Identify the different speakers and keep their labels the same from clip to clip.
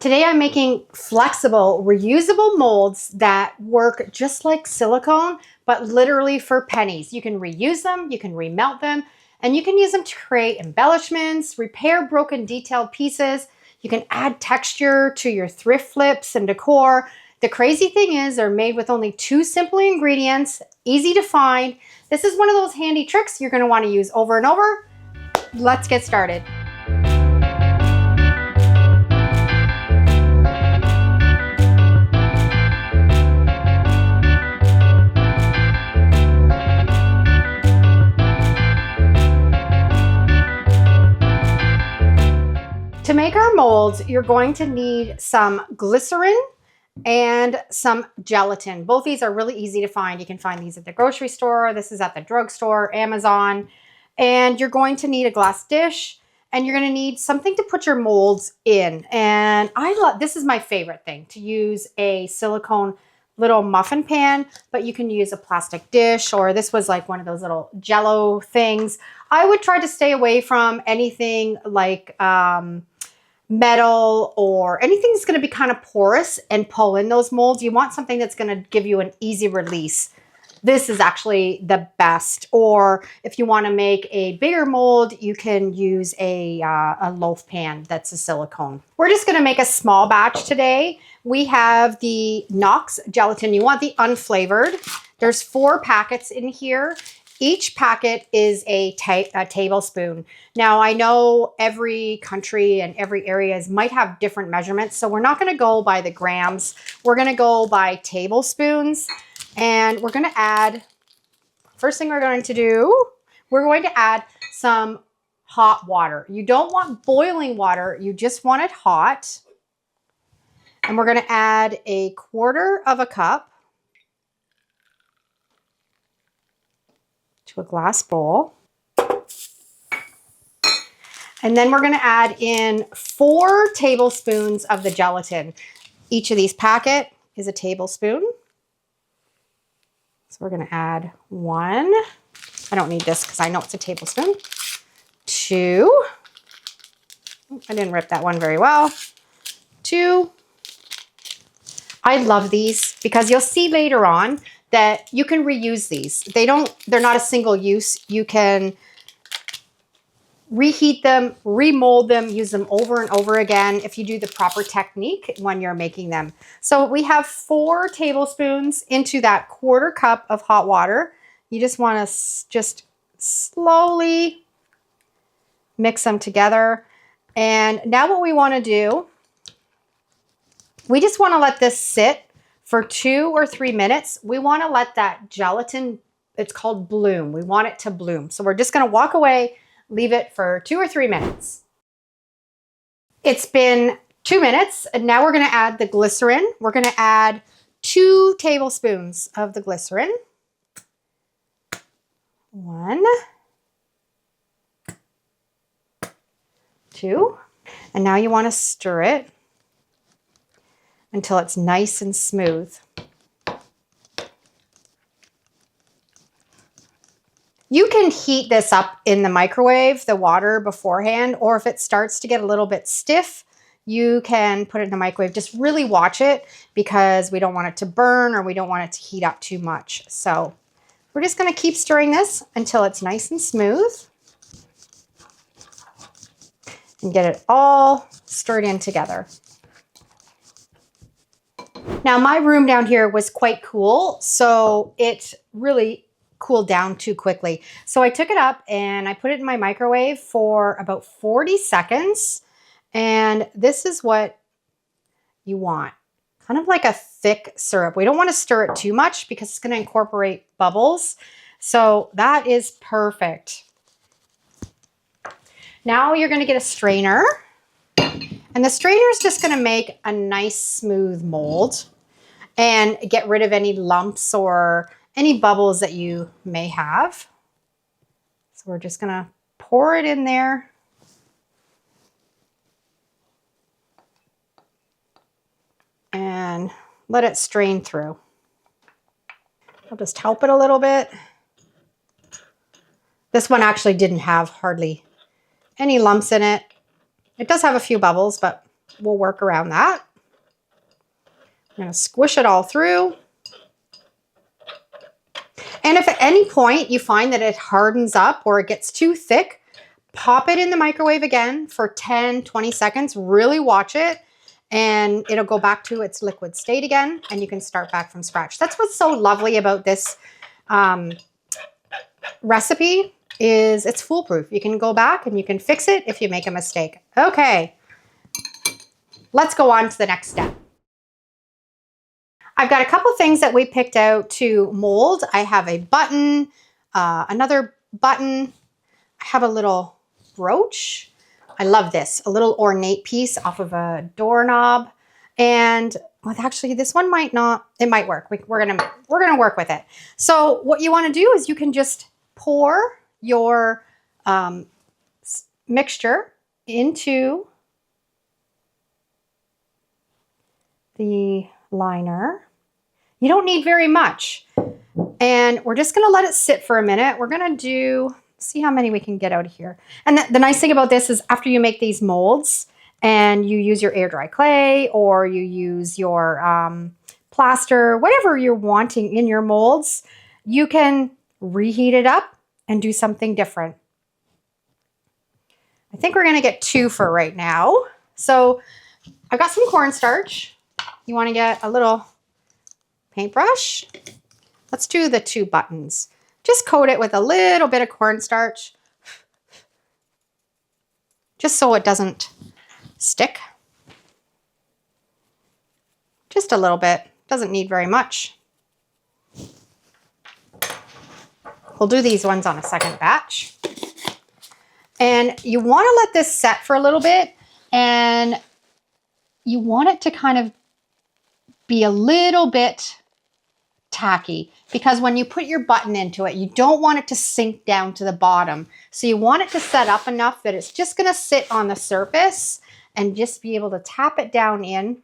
Speaker 1: Today I'm making flexible, reusable molds that work just like silicone, but literally for pennies. You can reuse them, you can remelt them, and you can use them to create embellishments, repair broken detailed pieces. You can add texture to your thrift flips and decor. The crazy thing is they're made with only 2 simple ingredients, easy to find. This is one of those handy tricks you're going to want to use over and over. Let's get started. To make our molds, you're going to need some glycerin and some gelatin. Both these are really easy to find. You can find these at the grocery store. This is at the drugstore, Amazon. And you're going to need a glass dish, and you're going to need something to put your molds in. And this is my favorite thing, to use a silicone little muffin pan, but you can use a plastic dish, or this was like one of those little Jello things. I would try to stay away from anything like metal or anything that's going to be kind of porous and pull in those molds. You want something that's going to give you an easy release. This is actually the best. Or if you want to make a bigger mold, you can use a loaf pan that's a silicone. We're just going to make a small batch today. We have the Knox gelatin. You want the unflavored. There's 4 packets in here. Each packet is a tablespoon. Now, I know every country and every areas might have different measurements, so we're not going to go by the grams. We're going to go by tablespoons, and we're going to add, first thing we're going to do, we're going to add some hot water. You don't want boiling water, you just want it hot. And we're going to add a 1/4 cup to a glass bowl. And then we're going to add in 4 tablespoons of the gelatin. Each of these packet is a tablespoon. So we're going to add 1. I don't need this because I know it's a tablespoon. 2. I didn't rip that one very well. 2. I love these because you'll see later on that you can reuse these. They're not a single use. You can reheat them, remold them, use them over and over again if you do the proper technique when you're making them. So we have 4 tablespoons into that 1/4 cup of hot water. You just want to just slowly mix them together. And now what we want to do, we just want to let this sit for 2 or 3 minutes. We want to let that gelatin, it's called bloom. We want it to bloom. So we're just going to walk away, leave it for 2 or 3 minutes. It's been 2 minutes, and now we're going to add the glycerin. We're going to add 2 tablespoons of the glycerin. 1, 2, and now you want to stir it until it's nice and smooth. You can heat this up in the microwave, the water beforehand, or if it starts to get a little bit stiff, you can put it in the microwave. Just really watch it because we don't want it to burn or we don't want it to heat up too much. So we're just going to keep stirring this until it's nice and smooth and get it all stirred in together. Now, my room down here was quite cool, so it really cooled down too quickly. So I took it up and I put it in my microwave for about 40 seconds. And this is what you want. Kind of like a thick syrup. We don't want to stir it too much because it's going to incorporate bubbles. So that is perfect. Now you're going to get a strainer. And the strainer is just going to make a nice smooth mold and get rid of any lumps or any bubbles that you may have. So we're just going to pour it in there. And let it strain through. I'll just help it a little bit. This one actually didn't have hardly any lumps in it. It does have a few bubbles, but we'll work around that. I'm going to squish it all through. And if at any point you find that it hardens up or it gets too thick, pop it in the microwave again for 10, 20 seconds. Really watch it, and it'll go back to its liquid state again, and you can start back from scratch. That's what's so lovely about this recipe is it's foolproof. You can go back and you can fix it if you make a mistake. Okay, let's go on to the next step. I've got a couple things that we picked out to mold. I have a button, another button. I have a little brooch. I love this, a little ornate piece off of a doorknob. And well, actually this one might not, it might work. We're gonna work with it. So what you wanna do is you can just pour your mixture into the liner. You don't need very much. And we're just gonna let it sit for a minute. We're gonna see how many we can get out of here. And the nice thing about this is after you make these molds and you use your air dry clay or you use your plaster, whatever you're wanting in your molds, you can reheat it up and do something different. I think we're gonna get 2 for right now. So I've got some cornstarch. You wanna get a little paintbrush. Let's do the 2 buttons. Just coat it with a little bit of cornstarch, just so it doesn't stick. Just a little bit, doesn't need very much. We'll do these ones on a second batch. And you want to let this set for a little bit, and you want it to kind of be a little bit tacky, because when you put your button into it, you don't want it to sink down to the bottom. So you want it to set up enough that it's just going to sit on the surface and just be able to tap it down in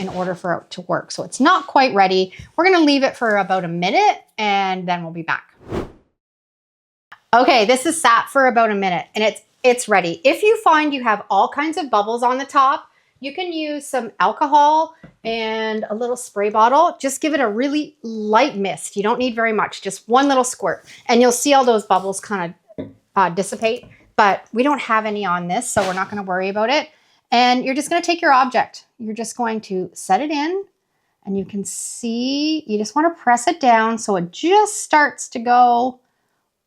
Speaker 1: order for it to work. So it's not quite ready. We're going to leave it for about a minute and then we'll be back. Okay, this is sat for about a minute and it's ready. If you find you have all kinds of bubbles on the top, you can use some alcohol and a little spray bottle. Just give it a really light mist. You don't need very much, just one little squirt. And you'll see all those bubbles kind of dissipate, but we don't have any on this, so we're not gonna worry about it. And you're just gonna take your object. You're just going to set it in, and you can see, you just wanna press it down so it just starts to go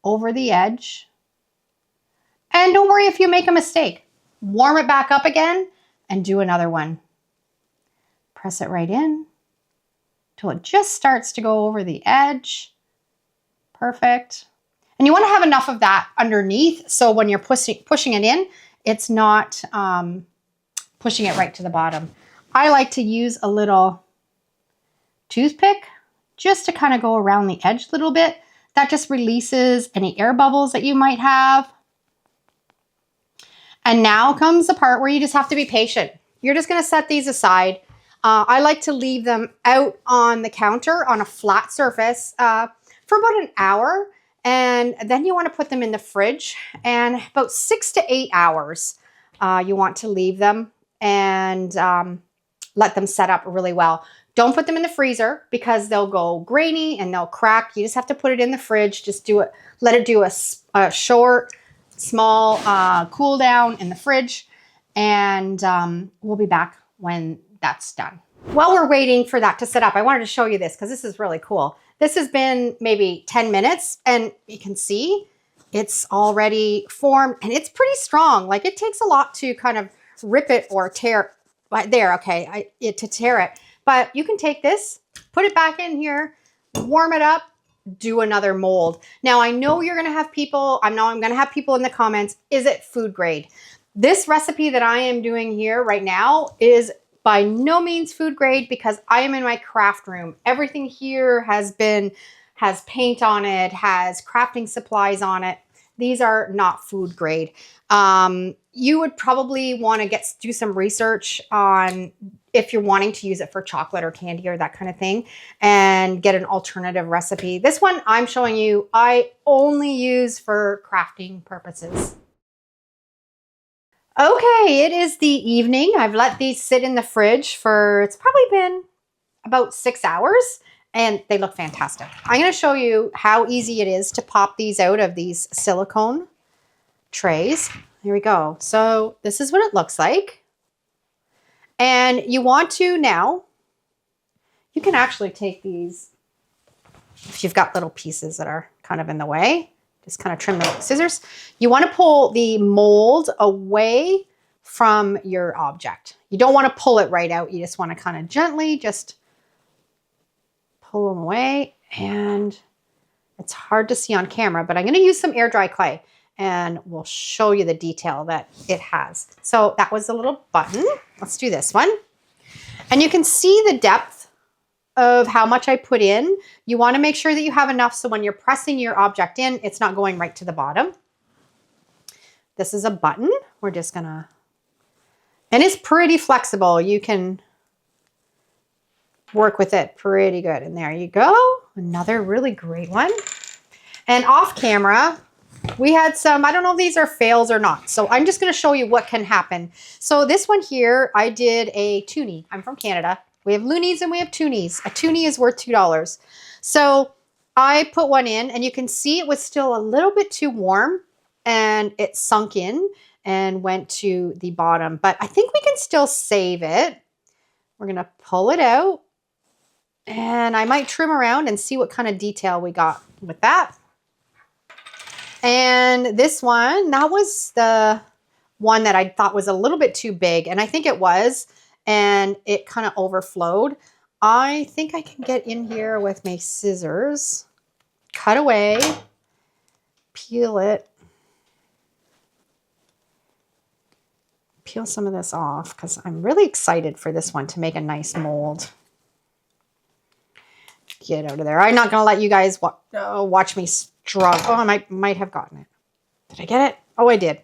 Speaker 1: over the edge. And don't worry if you make a mistake. Warm it back up again and do another one. Press it right in till it just starts to go over the edge. Perfect. And you want to have enough of that underneath so when you're pushing it in, it's not pushing it right to the bottom. I like to use a little toothpick just to kind of go around the edge a little bit. That just releases any air bubbles that you might have. And now comes the part where you just have to be patient. You're just going to set these aside. I like to leave them out on the counter on a flat surface for about an hour. And then you want to put them in the fridge. And about 6 to 8 hours, you want to leave them and let them set up really well. Don't put them in the freezer because they'll go grainy and they'll crack. You just have to put it in the fridge. Just do it. Let it do a short, small cool down in the fridge, and we'll be back when that's done. While we're waiting for that to set up, I wanted to show you this because this is really cool. This has been maybe 10 minutes and you can see it's already formed and it's pretty strong. Like it takes a lot to kind of rip it or tear right there. Okay, to tear it, but you can take this, put it back in here, warm it up, do another mold. Now I know you're gonna have people, I'm gonna have people in the comments, is it food grade? This recipe that I am doing here right now is by no means food grade because I am in my craft room. Everything here has paint on it, has crafting supplies on it. These are not food grade. You would probably want to do some research on if you're wanting to use it for chocolate or candy or that kind of thing and get an alternative recipe. This one I'm showing you, I only use for crafting purposes. Okay, it is the evening. I've let these sit in the fridge for, it's probably been about 6 hours, and they look fantastic. I'm going to show you how easy it is to pop these out of these silicone trays. Here we go. So this is what it looks like. And you want to now, you can actually take these, if you've got little pieces that are kind of in the way, just kind of trim them with scissors. You want to pull the mold away from your object. You don't want to pull it right out. You just want to kind of gently just pull them away. And it's hard to see on camera, but I'm going to use some air dry clay and we'll show you the detail that it has. So that was a little button. Let's do this one. And you can see the depth of how much I put in. You want to make sure that you have enough so when you're pressing your object in, it's not going right to the bottom. This is a button. We're just gonna, and it's pretty flexible. You can work with it pretty good. And there you go. Another really great one. And off camera, we had some, I don't know if these are fails or not. So I'm just gonna show you what can happen. So this one here, I did a toonie. I'm from Canada. We have loonies and we have toonies. A toonie is worth $2. So I put one in and you can see it was still a little bit too warm and it sunk in and went to the bottom. But I think we can still save it. We're going to pull it out and I might trim around and see what kind of detail we got with that. And this one, that was the one that I thought was a little bit too big. And I think it was. And it kind of overflowed. I think I can get in here with my scissors, cut away, peel it, peel some of this off because I'm really excited for this one to make a nice mold. Get out of there. I'm not going to let you guys watch me struggle. Oh, I might have gotten it. Did I get it? Oh, I did.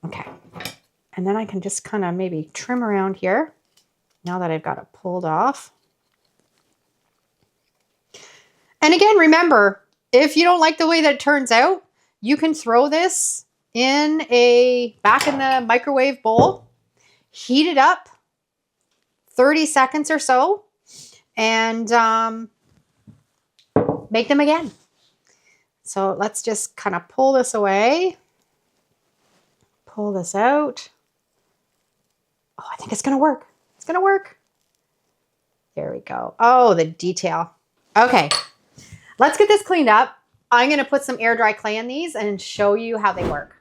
Speaker 1: Okay. And then I can just kind of maybe trim around here now that I've got it pulled off. And again, remember, if you don't like the way that it turns out, you can throw this back in the microwave bowl, heat it up 30 seconds or so, and make them again. So let's just kind of pull this away, pull this out. Oh, I think it's going to work. It's going to work. There we go. Oh, the detail. Okay, let's get this cleaned up. I'm going to put some air dry clay in these and show you how they work.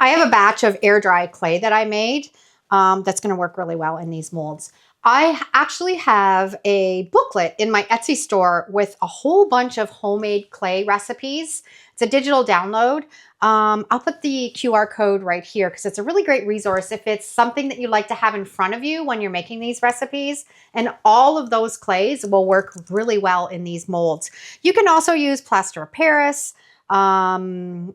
Speaker 1: I have a batch of air dry clay that I made that's going to work really well in these molds. I actually have a booklet in my Etsy store with a whole bunch of homemade clay recipes. It's a digital download. I'll put the QR code right here because it's a really great resource if it's something that you like to have in front of you when you're making these recipes. And all of those clays will work really well in these molds. You can also use plaster of Paris. You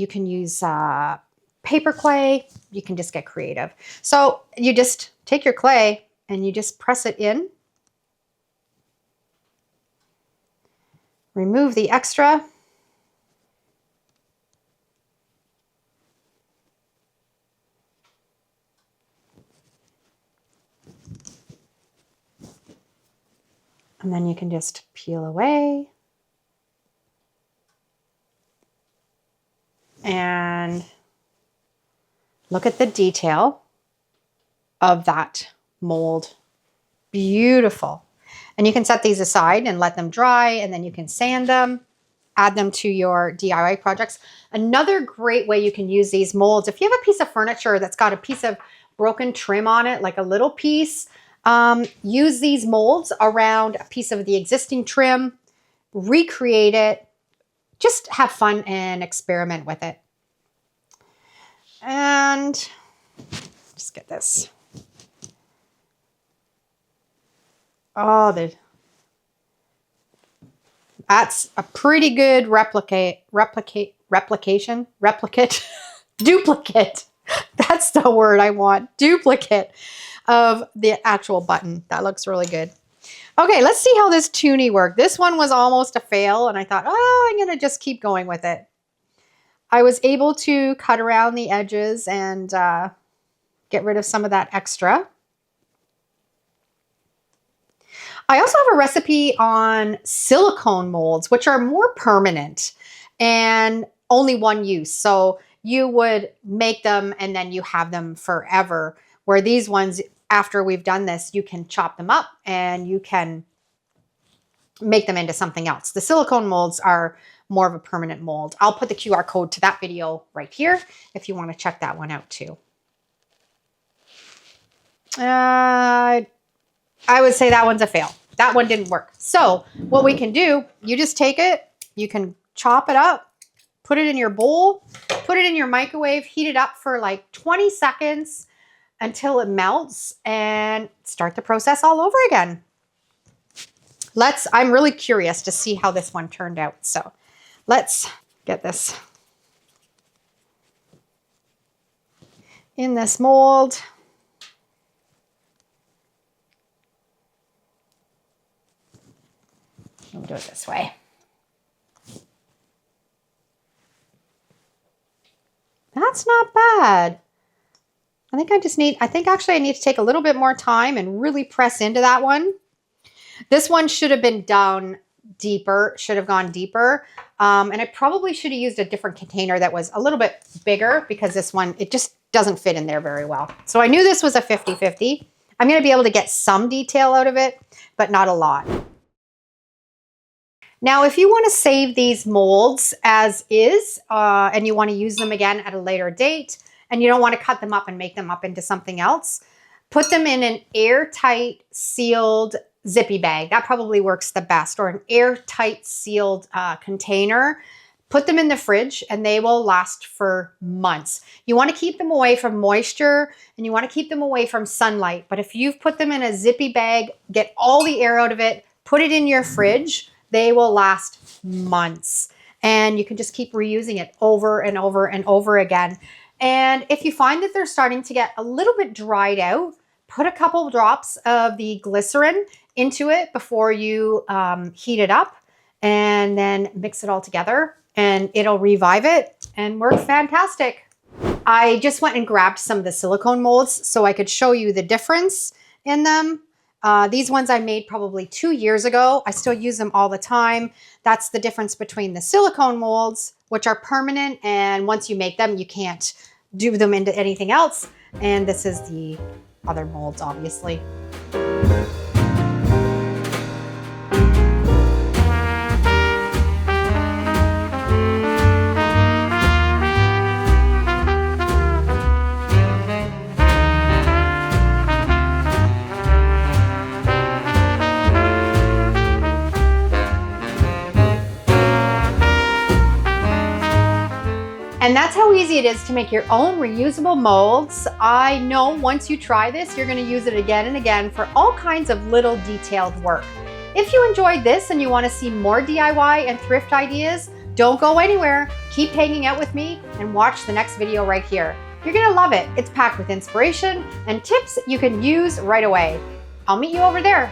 Speaker 1: can use paper clay. You can just get creative. So you just take your clay and you just press it in. Remove the extra. And then you can just peel away. And look at the detail of that mold. Beautiful. And you can set these aside and let them dry, and then you can sand them, add them to your DIY projects. Another great way you can use these molds, if you have a piece of furniture that's got a piece of broken trim on it, like a little piece, use these molds around a piece of the existing trim, recreate it, just have fun and experiment with it. And just get this. Oh, that's a pretty good replicate, duplicate. That's the word I want. Duplicate of the actual button. That looks really good. Okay, let's see how this toonie worked. This one was almost a fail, and I thought, oh, I'm going to just keep going with it. I was able to cut around the edges and get rid of some of that extra. I also have a recipe on silicone molds, which are more permanent and only one use. So you would make them and then you have them forever. Where these ones, after we've done this, you can chop them up and you can make them into something else. The silicone molds are more of a permanent mold. I'll put the QR code to that video right here if you want to check that one out too. I would say that one's a fail. That one didn't work. So what we can do, you just take it, you can chop it up, put it in your bowl, put it in your microwave, heat it up for like 20 seconds until it melts, and start the process all over again. I'm really curious to see how this one turned out. So let's get this in this mold. We'll do it this way. That's not bad. I think actually I need to take a little bit more time and really press into that one. This one should have been down deeper, should have gone deeper. And I probably should have used a different container that was a little bit bigger, because this one, it just doesn't fit in there very well. So I knew this was a 50-50. I'm going to be able to get some detail out of it, but not a lot. Now, if you want to save these molds as is, and you want to use them again at a later date, and you don't want to cut them up and make them up into something else, put them in an airtight sealed zippy bag. That probably works the best, or an airtight sealed container. Put them in the fridge and they will last for months. You want to keep them away from moisture and you want to keep them away from sunlight. But if you've put them in a zippy bag, get all the air out of it, put it in your fridge, they will last months. And you can just keep reusing it over and over and over again. And if you find that they're starting to get a little bit dried out, put a couple drops of the glycerin into it before you heat it up, and then mix it all together and it'll revive it and work fantastic. I just went and grabbed some of the silicone molds so I could show you the difference in them. These ones I made probably 2 years ago. I still use them all the time. That's the difference between the silicone molds, which are permanent, and once you make them, you can't do them into anything else. And this is the other molds, obviously. And that's how easy it is to make your own reusable molds. I know once you try this, you're going to use it again and again for all kinds of little detailed work. If you enjoyed this and you want to see more DIY and thrift ideas, don't go anywhere. Keep hanging out with me and watch the next video right here. You're going to love it. It's packed with inspiration and tips you can use right away. I'll meet you over there.